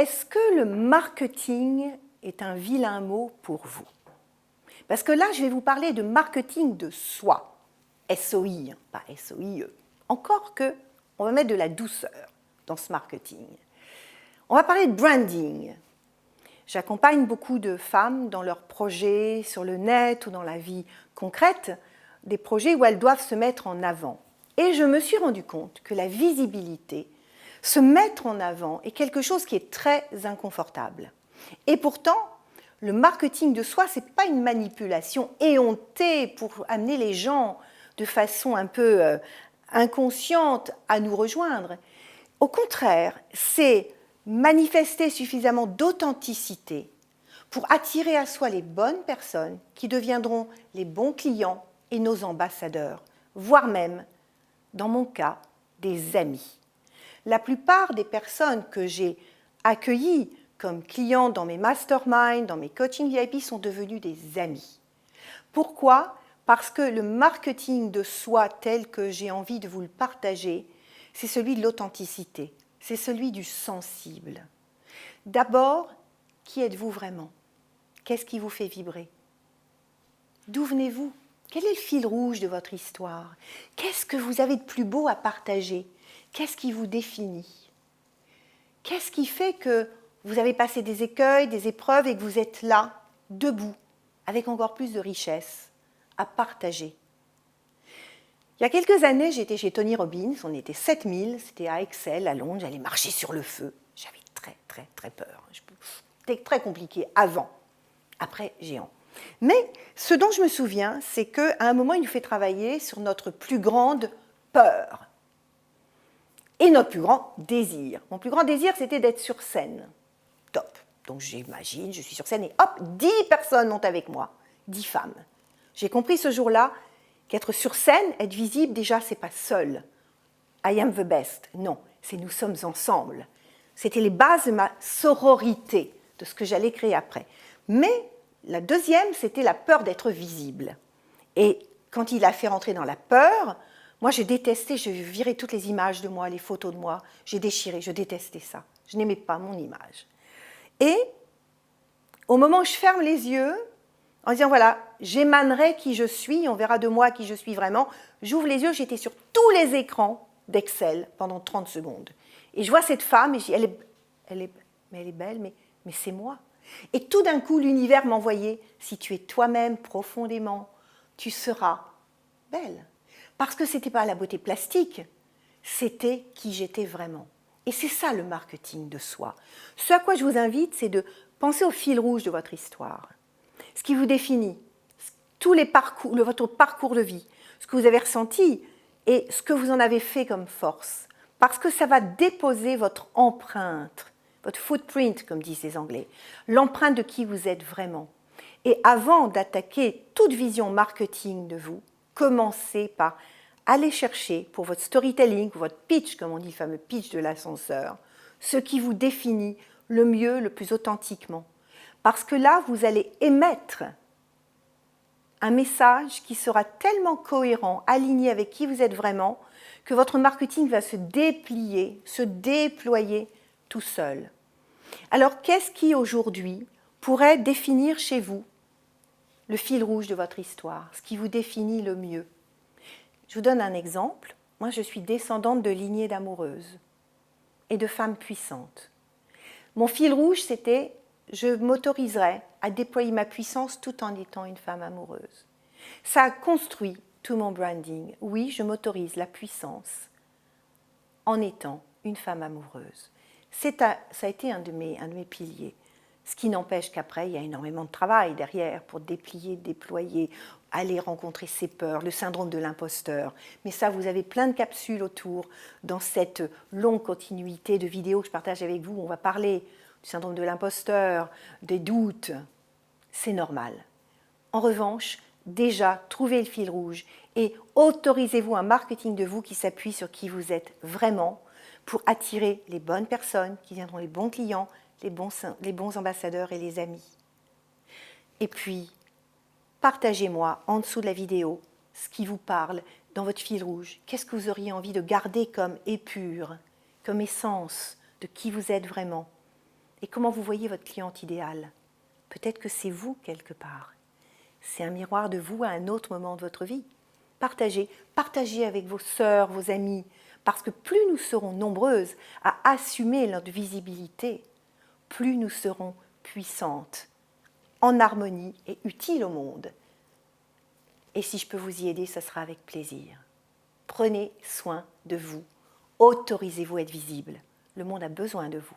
Est-ce que le marketing est un vilain mot pour vous? Parce que là, je vais vous parler de marketing de soi. SOI, pas SOIE. Encore que, on va mettre de la douceur dans ce marketing. On va parler de branding. J'accompagne beaucoup de femmes dans leurs projets sur le net ou dans la vie concrète, des projets où elles doivent se mettre en avant. Et je me suis rendu compte que la visibilité, se mettre en avant, est quelque chose qui est très inconfortable. Et pourtant, le marketing de soi, ce n'est pas une manipulation éhontée pour amener les gens de façon un peu inconsciente à nous rejoindre. Au contraire, c'est manifester suffisamment d'authenticité pour attirer à soi les bonnes personnes qui deviendront les bons clients et nos ambassadeurs, voire même, dans mon cas, des amis. La plupart des personnes que j'ai accueillies comme clients dans mes masterminds, dans mes coachings VIP sont devenues des amis. Pourquoi ? Parce que le marketing de soi tel que j'ai envie de vous le partager, c'est celui de l'authenticité, c'est celui du sensible. D'abord, qui êtes-vous vraiment ? Qu'est-ce qui vous fait vibrer ? D'où venez-vous ? Quel est le fil rouge de votre histoire ? Qu'est-ce que vous avez de plus beau à partager ? Qu'est-ce qui vous définit ? Qu'est-ce qui fait que vous avez passé des écueils, des épreuves et que vous êtes là, debout, avec encore plus de richesse à partager ? Il y a quelques années, j'étais chez Tony Robbins, on était 7000, c'était à Excel, à Londres, j'allais marcher sur le feu. J'avais très peur. C'était très compliqué avant, après géant. Mais ce dont je me souviens, c'est qu'à un moment, il nous fait travailler sur notre plus grande peur et notre plus grand désir. Mon plus grand désir, c'était d'être sur scène. Top. Donc j'imagine, je suis sur scène et hop, 10 personnes montent avec moi, 10 femmes. J'ai compris ce jour-là qu'être sur scène, être visible, déjà, c'est pas seul. I am the best. Non, c'est nous sommes ensemble. C'était les bases de ma sororité, de ce que j'allais créer après. Mais la deuxième, c'était la peur d'être visible. Et quand il a fait rentrer dans la peur, moi, je détestais, je virais toutes les images de moi, les photos de moi, j'ai déchiré, je détestais ça. Je n'aimais pas mon image. Et au moment où je ferme les yeux, en disant, voilà, j'émanerai qui je suis, on verra de moi qui je suis vraiment, j'ouvre les yeux, j'étais sur tous les écrans d'Excel pendant 30 secondes. Et je vois cette femme, et je dis, elle est belle, mais c'est moi. Et tout d'un coup, l'univers m'envoyait, si tu es toi-même profondément, tu seras belle. Parce que ce n'était pas la beauté plastique, c'était qui j'étais vraiment. Et c'est ça le marketing de soi. Ce à quoi je vous invite, c'est de penser au fil rouge de votre histoire. Ce qui vous définit, tous les parcours, votre parcours de vie, ce que vous avez ressenti et ce que vous en avez fait comme force. Parce que ça va déposer votre empreinte, votre footprint, comme disent les Anglais, l'empreinte de qui vous êtes vraiment. Et avant d'attaquer toute vision marketing de vous, commencez par aller chercher pour votre storytelling, pour votre pitch, comme on dit, le fameux pitch de l'ascenseur, ce qui vous définit le mieux, le plus authentiquement. Parce que là, vous allez émettre un message qui sera tellement cohérent, aligné avec qui vous êtes vraiment, que votre marketing va se déplier, se déployer tout seul. Alors, qu'est-ce qui aujourd'hui pourrait définir chez vous le fil rouge de votre histoire, ce qui vous définit le mieux ? Je vous donne un exemple. Moi, je suis descendante de lignées d'amoureuses et de femmes puissantes. Mon fil rouge, c'était je m'autoriserais à déployer ma puissance tout en étant une femme amoureuse. Ça a construit tout mon branding. Oui, je m'autorise la puissance en étant une femme amoureuse. Ça a été un de mes piliers. Ce qui n'empêche qu'après, il y a énormément de travail derrière pour déplier, déployer, aller rencontrer ses peurs, le syndrome de l'imposteur. Mais ça, vous avez plein de capsules autour dans cette longue continuité de vidéos que je partage avec vous. On va parler du syndrome de l'imposteur, des doutes. C'est normal. En revanche, déjà, trouvez le fil rouge et autorisez-vous un marketing de vous qui s'appuie sur qui vous êtes vraiment pour attirer les bonnes personnes qui viendront les bons clients, les bons ambassadeurs et les amis. Et puis, partagez-moi en dessous de la vidéo ce qui vous parle dans votre fil rouge. Qu'est-ce que vous auriez envie de garder comme épure, comme essence de qui vous êtes vraiment ? Et comment vous voyez votre cliente idéale? Peut-être que c'est vous quelque part. C'est un miroir de vous à un autre moment de votre vie. Partagez, partagez avec vos sœurs, vos amis, parce que plus nous serons nombreuses à assumer notre visibilité, plus nous serons puissantes, en harmonie et utiles au monde. Et si je peux vous y aider, ce sera avec plaisir. Prenez soin de vous, autorisez-vous à être visible. Le monde a besoin de vous.